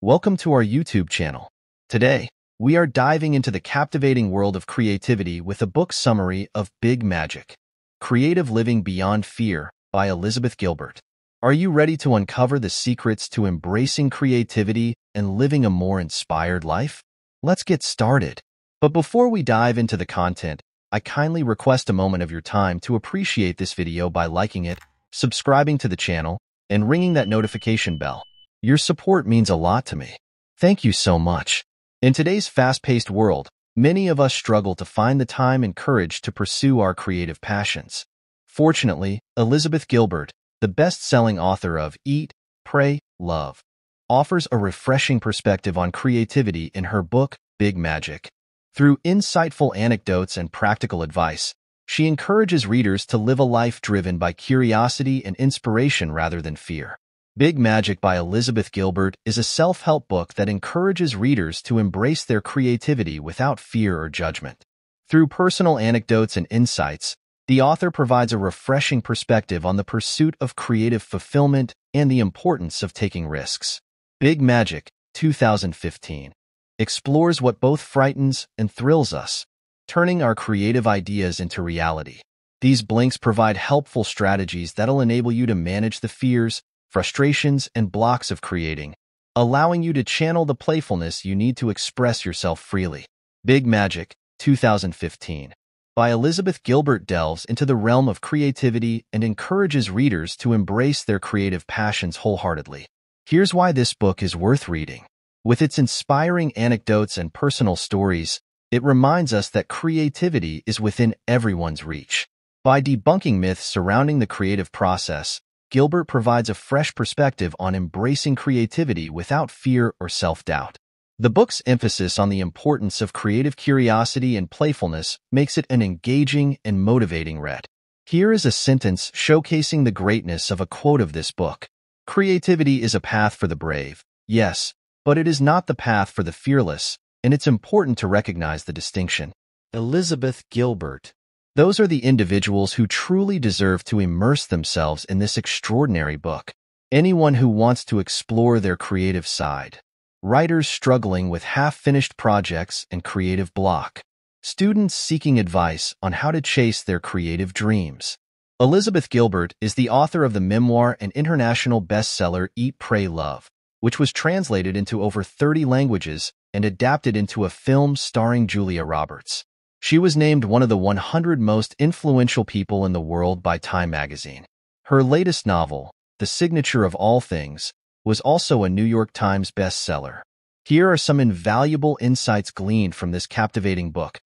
Welcome to our YouTube channel. Today, we are diving into the captivating world of creativity with a book summary of Big Magic, Creative Living Beyond Fear by Elizabeth Gilbert. Are you ready to uncover the secrets to embracing creativity and living a more inspired life? Let's get started. But before we dive into the content, I kindly request a moment of your time to appreciate this video by liking it, subscribing to the channel, and ringing that notification bell. Your support means a lot to me. Thank you so much. In today's fast-paced world, many of us struggle to find the time and courage to pursue our creative passions. Fortunately, Elizabeth Gilbert, the best-selling author of Eat, Pray, Love, offers a refreshing perspective on creativity in her book, Big Magic. Through insightful anecdotes and practical advice, she encourages readers to live a life driven by curiosity and inspiration rather than fear. Big Magic by Elizabeth Gilbert is a self-help book that encourages readers to embrace their creativity without fear or judgment. Through personal anecdotes and insights, the author provides a refreshing perspective on the pursuit of creative fulfillment and the importance of taking risks. Big Magic, 2015, explores what both frightens and thrills us, turning our creative ideas into reality. These blinks provide helpful strategies that'll enable you to manage the fears, frustrations, and blocks of creating, allowing you to channel the playfulness you need to express yourself freely. Big Magic, 2015, by Elizabeth Gilbert delves into the realm of creativity and encourages readers to embrace their creative passions wholeheartedly. Here's why this book is worth reading. With its inspiring anecdotes and personal stories, it reminds us that creativity is within everyone's reach. By debunking myths surrounding the creative process, Gilbert provides a fresh perspective on embracing creativity without fear or self-doubt. The book's emphasis on the importance of creative curiosity and playfulness makes it an engaging and motivating read. Here is a sentence showcasing the greatness of a quote of this book. "Creativity is a path for the brave, yes, but it is not the path for the fearless, and it's important to recognize the distinction." Elizabeth Gilbert. Those are the individuals who truly deserve to immerse themselves in this extraordinary book. Anyone who wants to explore their creative side. Writers struggling with half-finished projects and creative block. Students seeking advice on how to chase their creative dreams. Elizabeth Gilbert is the author of the memoir and international bestseller Eat, Pray, Love, which was translated into over 30 languages and adapted into a film starring Julia Roberts. She was named one of the 100 most influential people in the world by Time magazine. Her latest novel, The Signature of All Things, was also a New York Times bestseller. Here are some invaluable insights gleaned from this captivating book.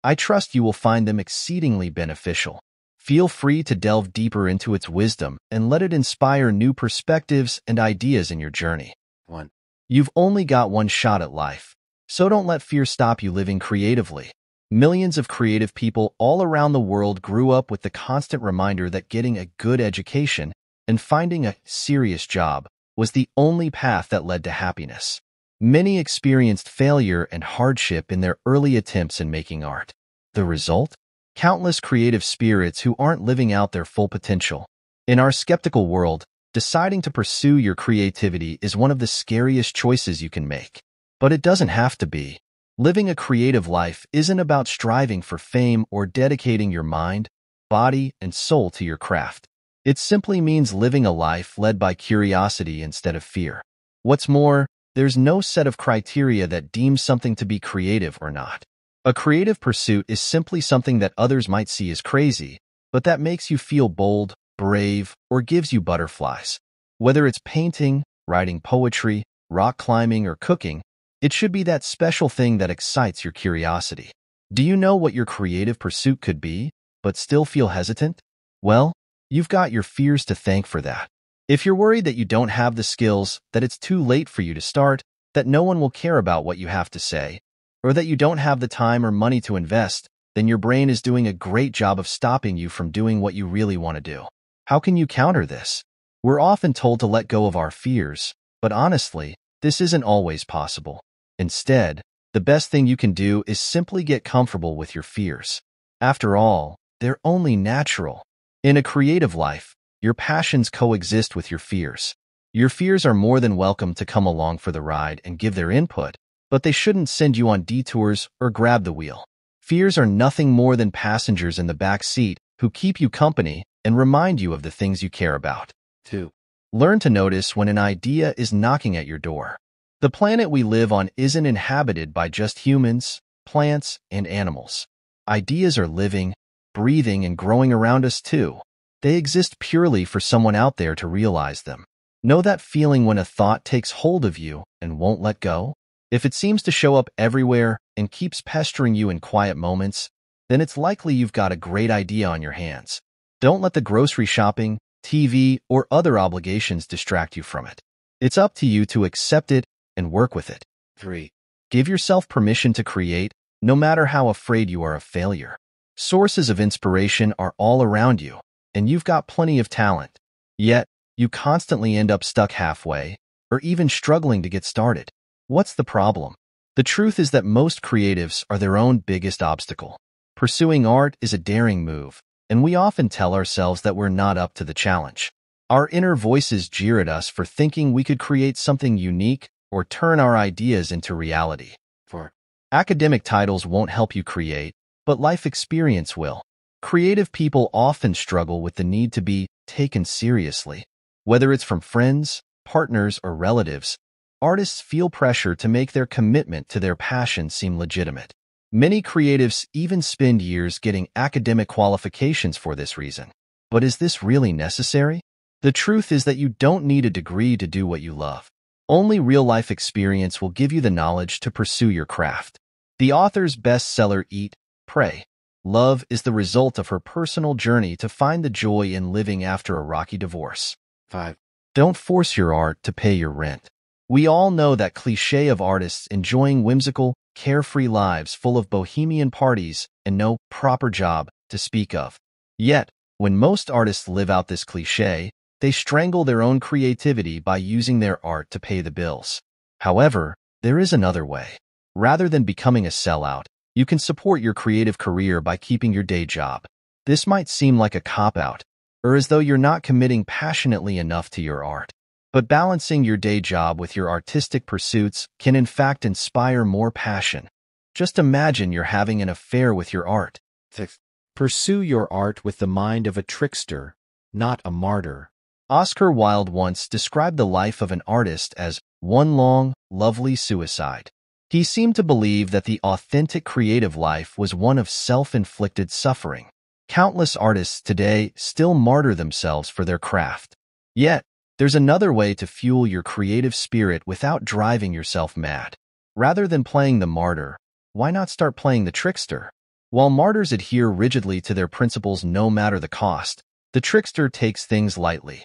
I trust you will find them exceedingly beneficial. Feel free to delve deeper into its wisdom and let it inspire new perspectives and ideas in your journey. 1. You've only got one shot at life, so don't let fear stop you living creatively. Millions of creative people all around the world grew up with the constant reminder that getting a good education and finding a serious job was the only path that led to happiness. Many experienced failure and hardship in their early attempts in making art. The result? Countless creative spirits who aren't living out their full potential. In our skeptical world, deciding to pursue your creativity is one of the scariest choices you can make. But it doesn't have to be. Living a creative life isn't about striving for fame or dedicating your mind, body, and soul to your craft. It simply means living a life led by curiosity instead of fear. What's more, there's no set of criteria that deems something to be creative or not. A creative pursuit is simply something that others might see as crazy, but that makes you feel bold, brave, or gives you butterflies. Whether it's painting, writing poetry, rock climbing, or cooking, it should be that special thing that excites your curiosity. Do you know what your creative pursuit could be, but still feel hesitant? Well, you've got your fears to thank for that. If you're worried that you don't have the skills, that it's too late for you to start, that no one will care about what you have to say, or that you don't have the time or money to invest, then your brain is doing a great job of stopping you from doing what you really want to do. How can you counter this? We're often told to let go of our fears, but honestly, this isn't always possible. Instead, the best thing you can do is simply get comfortable with your fears. After all, they're only natural. In a creative life, your passions coexist with your fears. Your fears are more than welcome to come along for the ride and give their input, but they shouldn't send you on detours or grab the wheel. Fears are nothing more than passengers in the back seat who keep you company and remind you of the things you care about. 2. Learn to notice when an idea is knocking at your door. The planet we live on isn't inhabited by just humans, plants, and animals. Ideas are living, breathing, and growing around us too. They exist purely for someone out there to realize them. Know that feeling when a thought takes hold of you and won't let go? If it seems to show up everywhere and keeps pestering you in quiet moments, then it's likely you've got a great idea on your hands. Don't let the grocery shopping, TV, or other obligations distract you from it. It's up to you to accept it and work with it. 3. Give yourself permission to create, no matter how afraid you are of failure. Sources of inspiration are all around you, and you've got plenty of talent. Yet, you constantly end up stuck halfway, or even struggling to get started. What's the problem? The truth is that most creatives are their own biggest obstacle. Pursuing art is a daring move, and we often tell ourselves that we're not up to the challenge. Our inner voices jeer at us for thinking we could create something unique or turn our ideas into reality. 4. Academic titles won't help you create, but life experience will. Creative people often struggle with the need to be taken seriously. Whether it's from friends, partners, or relatives, artists feel pressure to make their commitment to their passion seem legitimate. Many creatives even spend years getting academic qualifications for this reason. But is this really necessary? The truth is that you don't need a degree to do what you love. Only real-life experience will give you the knowledge to pursue your craft. The author's bestseller Eat, Pray, Love is the result of her personal journey to find the joy in living after a rocky divorce. 5. Don't force your art to pay your rent. We all know that cliché of artists enjoying whimsical, carefree lives full of bohemian parties and no proper job to speak of. Yet, when most artists live out this cliché, they strangle their own creativity by using their art to pay the bills. However, there is another way. Rather than becoming a sellout, you can support your creative career by keeping your day job. This might seem like a cop-out, or as though you're not committing passionately enough to your art. But balancing your day job with your artistic pursuits can in fact inspire more passion. Just imagine you're having an affair with your art. 6. Pursue your art with the mind of a trickster, not a martyr. Oscar Wilde once described the life of an artist as one long, lovely suicide. He seemed to believe that the authentic creative life was one of self-inflicted suffering. Countless artists today still martyr themselves for their craft. Yet, there's another way to fuel your creative spirit without driving yourself mad. Rather than playing the martyr, why not start playing the trickster? While martyrs adhere rigidly to their principles no matter the cost, the trickster takes things lightly.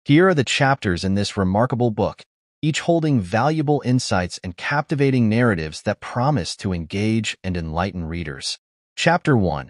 Here are the chapters in this remarkable book, each holding valuable insights and captivating narratives that promise to engage and enlighten readers. Chapter 1.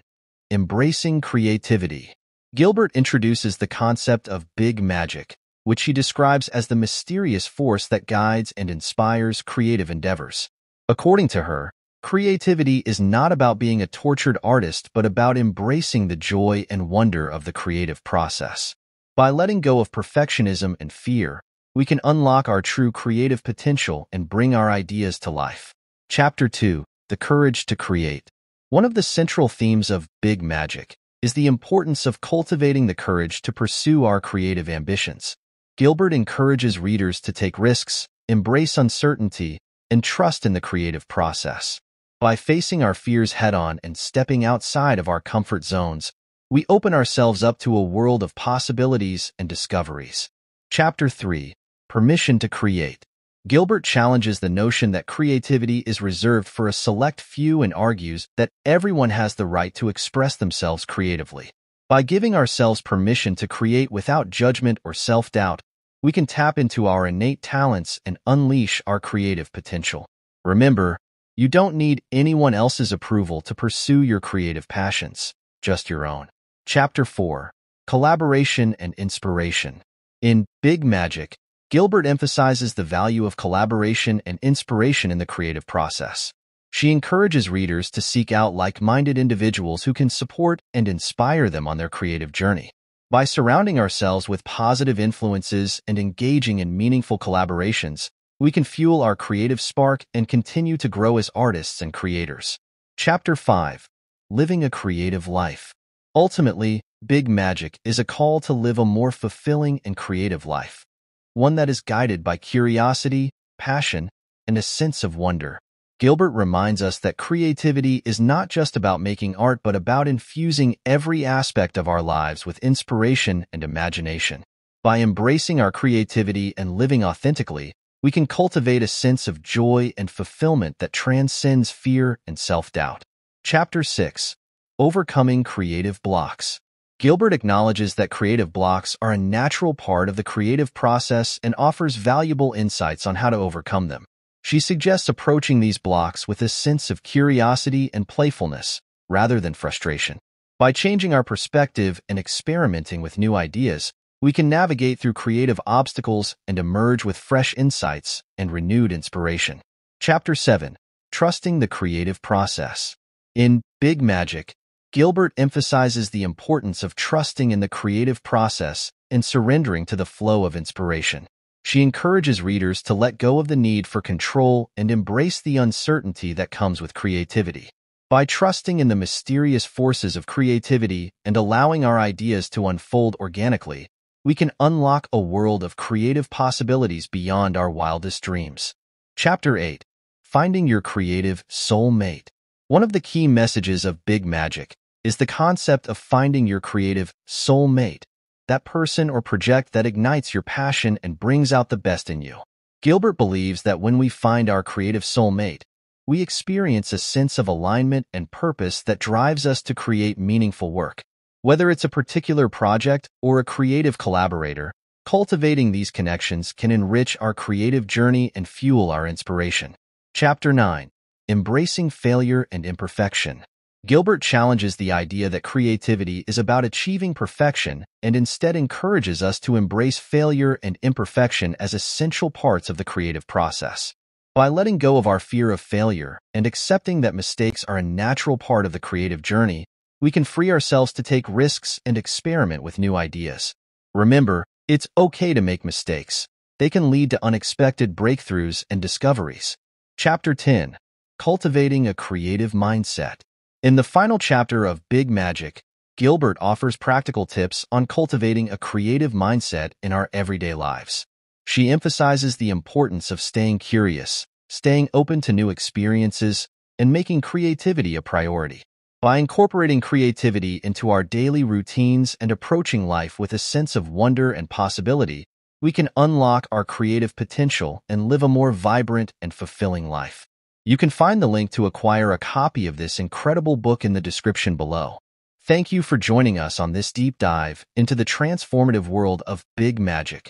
Embracing Creativity. Gilbert introduces the concept of big magic, which she describes as the mysterious force that guides and inspires creative endeavors. According to her, creativity is not about being a tortured artist but about embracing the joy and wonder of the creative process. By letting go of perfectionism and fear, we can unlock our true creative potential and bring our ideas to life. Chapter 2. The Courage to Create. One of the central themes of Big Magic is the importance of cultivating the courage to pursue our creative ambitions. Gilbert encourages readers to take risks, embrace uncertainty, and trust in the creative process. By facing our fears head-on and stepping outside of our comfort zones, we open ourselves up to a world of possibilities and discoveries. Chapter 3. Permission to Create. Gilbert challenges the notion that creativity is reserved for a select few and argues that everyone has the right to express themselves creatively. By giving ourselves permission to create without judgment or self-doubt, we can tap into our innate talents and unleash our creative potential. Remember, you don't need anyone else's approval to pursue your creative passions, just your own. Chapter 4. Collaboration and Inspiration. In Big Magic, Gilbert emphasizes the value of collaboration and inspiration in the creative process. She encourages readers to seek out like-minded individuals who can support and inspire them on their creative journey. By surrounding ourselves with positive influences and engaging in meaningful collaborations, we can fuel our creative spark and continue to grow as artists and creators. Chapter 5. Living a Creative Life. Ultimately, Big Magic is a call to live a more fulfilling and creative life, one that is guided by curiosity, passion, and a sense of wonder. Gilbert reminds us that creativity is not just about making art but about infusing every aspect of our lives with inspiration and imagination. By embracing our creativity and living authentically, we can cultivate a sense of joy and fulfillment that transcends fear and self-doubt. Chapter 6. Overcoming Creative Blocks. Gilbert acknowledges that creative blocks are a natural part of the creative process and offers valuable insights on how to overcome them. She suggests approaching these blocks with a sense of curiosity and playfulness, rather than frustration. By changing our perspective and experimenting with new ideas, we can navigate through creative obstacles and emerge with fresh insights and renewed inspiration. Chapter 7. Trusting the Creative Process. In Big Magic, Gilbert emphasizes the importance of trusting in the creative process and surrendering to the flow of inspiration. She encourages readers to let go of the need for control and embrace the uncertainty that comes with creativity. By trusting in the mysterious forces of creativity and allowing our ideas to unfold organically, we can unlock a world of creative possibilities beyond our wildest dreams. Chapter 8. Finding Your Creative Soulmate. One of the key messages of Big Magic is the concept of finding your creative soulmate, that person or project that ignites your passion and brings out the best in you. Gilbert believes that when we find our creative soulmate, we experience a sense of alignment and purpose that drives us to create meaningful work. Whether it's a particular project or a creative collaborator, cultivating these connections can enrich our creative journey and fuel our inspiration. Chapter 9. Embracing Failure and Imperfection. Gilbert challenges the idea that creativity is about achieving perfection and instead encourages us to embrace failure and imperfection as essential parts of the creative process. By letting go of our fear of failure and accepting that mistakes are a natural part of the creative journey, we can free ourselves to take risks and experiment with new ideas. Remember, it's okay to make mistakes. They can lead to unexpected breakthroughs and discoveries. Chapter 10. Cultivating a Creative Mindset. In the final chapter of Big Magic, Gilbert offers practical tips on cultivating a creative mindset in our everyday lives. She emphasizes the importance of staying curious, staying open to new experiences, and making creativity a priority. By incorporating creativity into our daily routines and approaching life with a sense of wonder and possibility, we can unlock our creative potential and live a more vibrant and fulfilling life. You can find the link to acquire a copy of this incredible book in the description below. Thank you for joining us on this deep dive into the transformative world of Big Magic,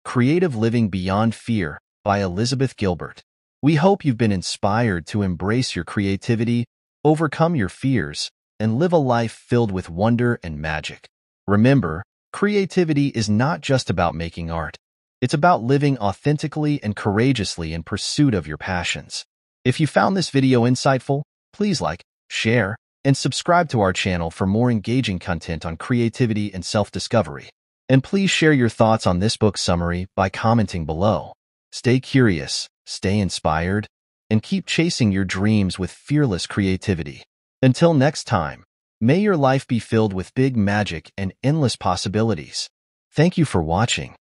Creative Living Beyond Fear by Elizabeth Gilbert. We hope you've been inspired to embrace your creativity, overcome your fears, and live a life filled with wonder and magic. Remember, creativity is not just about making art. It's about living authentically and courageously in pursuit of your passions. If you found this video insightful, please like, share, and subscribe to our channel for more engaging content on creativity and self-discovery. And please share your thoughts on this book summary by commenting below. Stay curious, stay inspired, and keep chasing your dreams with fearless creativity. Until next time, may your life be filled with big magic and endless possibilities. Thank you for watching.